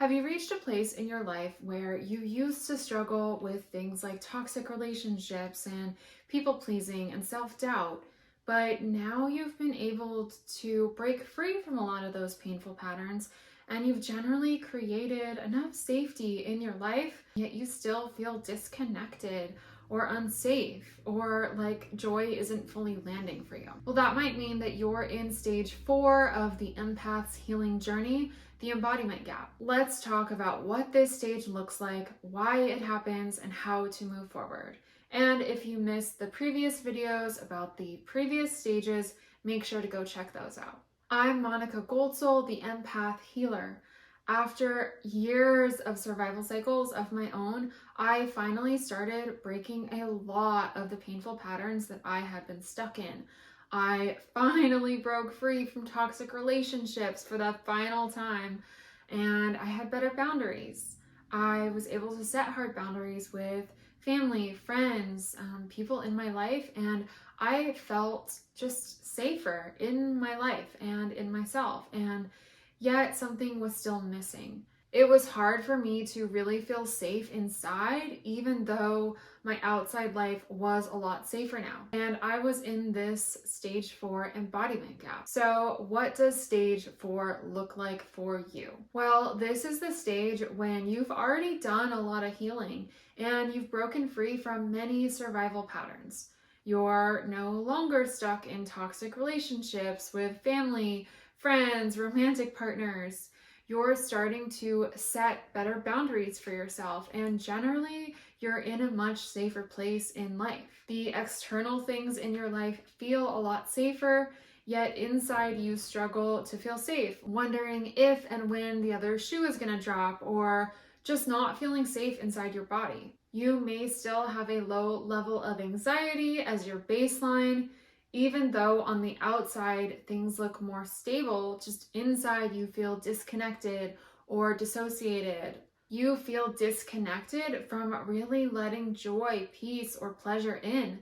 Have you reached a place in your life where you used to struggle with things like toxic relationships and people pleasing and self-doubt, but now you've been able to break free from a lot of those painful patterns and you've generally created enough safety in your life, yet you still feel disconnected or unsafe or like joy isn't fully landing for you? Well, that might mean that you're in stage 4 of the empath's healing journey, the embodiment gap. Let's talk about what this stage looks like, why it happens, and how to move forward. And if you missed the previous videos about the previous stages, make sure to go check those out. I'm Monica Goldsoul, the empath healer. After years of survival cycles of my own, I finally started breaking a lot of the painful patterns that I had been stuck in. I finally broke free from toxic relationships for the final time, and I had better boundaries. I was able to set hard boundaries with family, friends, people in my life, and I felt just safer in my life and in myself, and yet something was still missing. It was hard for me to really feel safe inside, even though my outside life was a lot safer now. And I was in this stage 4 embodiment gap. So what does stage 4 look like for you? Well, this is the stage when you've already done a lot of healing and you've broken free from many survival patterns. You're no longer stuck in toxic relationships with family, friends, romantic partners. You're starting to set better boundaries for yourself, and generally you're in a much safer place in life. The external things in your life feel a lot safer, yet inside you struggle to feel safe, wondering if and when the other shoe is going to drop, or just not feeling safe inside your body. You may still have a low level of anxiety as your baseline. Even though on the outside things look more stable, just inside you feel disconnected or dissociated. You feel disconnected from really letting joy, peace, or pleasure in,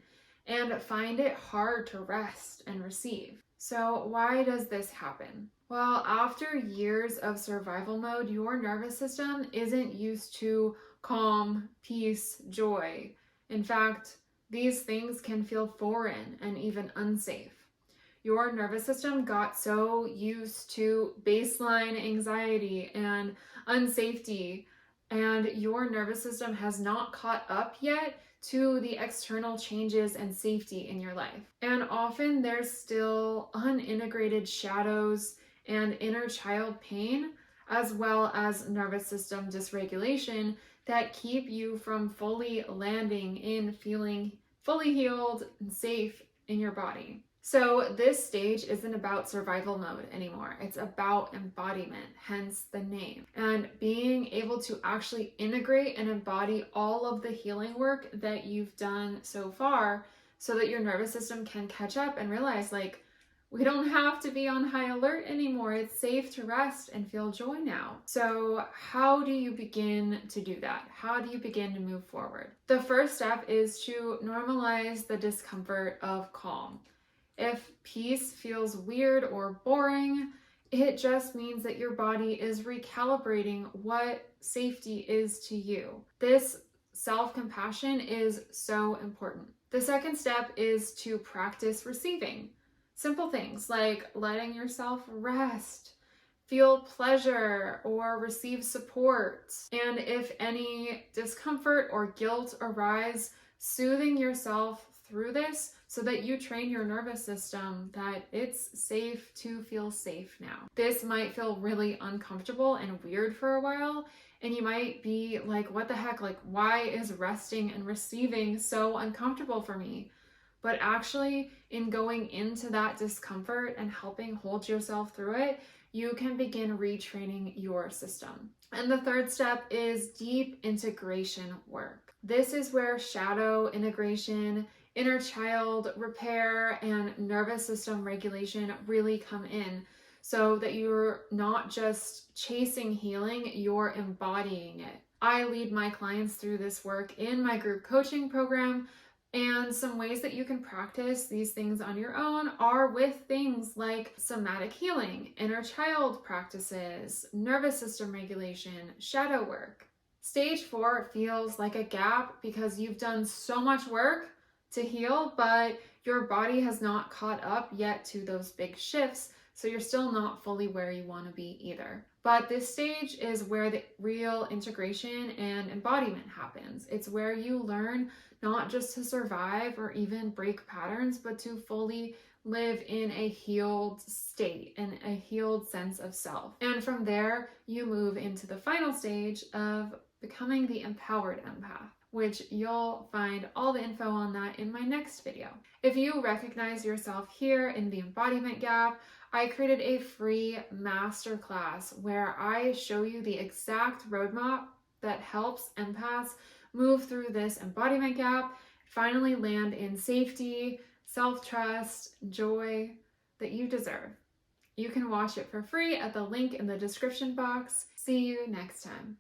and find it hard to rest and receive. So why does this happen? Well, after years of survival mode, your nervous system isn't used to calm, peace, joy. In fact, these things can feel foreign and even unsafe. Your nervous system got so used to baseline anxiety and unsafety, and your nervous system has not caught up yet to the external changes and safety in your life. And often there's still unintegrated shadows and inner child pain, as well as nervous system dysregulation that keep you from fully landing in feeling fully healed and safe in your body. So this stage isn't about survival mode anymore. It's about embodiment, hence the name. And being able to actually integrate and embody all of the healing work that you've done so far so that your nervous system can catch up and realize, like, we don't have to be on high alert anymore. It's safe to rest and feel joy now. So how do you begin to do that? How do you begin to move forward? The first step is to normalize the discomfort of calm. If peace feels weird or boring, it just means that your body is recalibrating what safety is to you. This self-compassion is so important. The second step is to practice receiving. Simple things like letting yourself rest, feel pleasure, or receive support. And if any discomfort or guilt arise, soothing yourself through this so that you train your nervous system that it's safe to feel safe now. This might feel really uncomfortable and weird for a while, and you might be like, what the heck? Like, why is resting and receiving so uncomfortable for me? But actually, in going into that discomfort and helping hold yourself through it, you can begin retraining your system. And the third step is deep integration work. This is where shadow integration, inner child repair, and nervous system regulation really come in, so that you're not just chasing healing, you're embodying it. I lead my clients through this work in my group coaching program, And some ways that you can practice these things on your own are with things like somatic healing, inner child practices, nervous system regulation, shadow work. Stage 4 feels like a gap because you've done so much work to heal, but your body has not caught up yet to those big shifts, so you're still not fully where you want to be either. But this stage is where the real integration and embodiment happens. It's where you learn not just to survive or even break patterns, but to fully live in a healed state and a healed sense of self. And from there, you move into the final stage of becoming the empowered empath, which you'll find all the info on that in my next video. If you recognize yourself here in the embodiment gap, I created a free masterclass where I show you the exact roadmap that helps empaths move through this embodiment gap, finally land in safety, self-trust, joy that you deserve. You can watch it for free at the link in the description box. See you next time.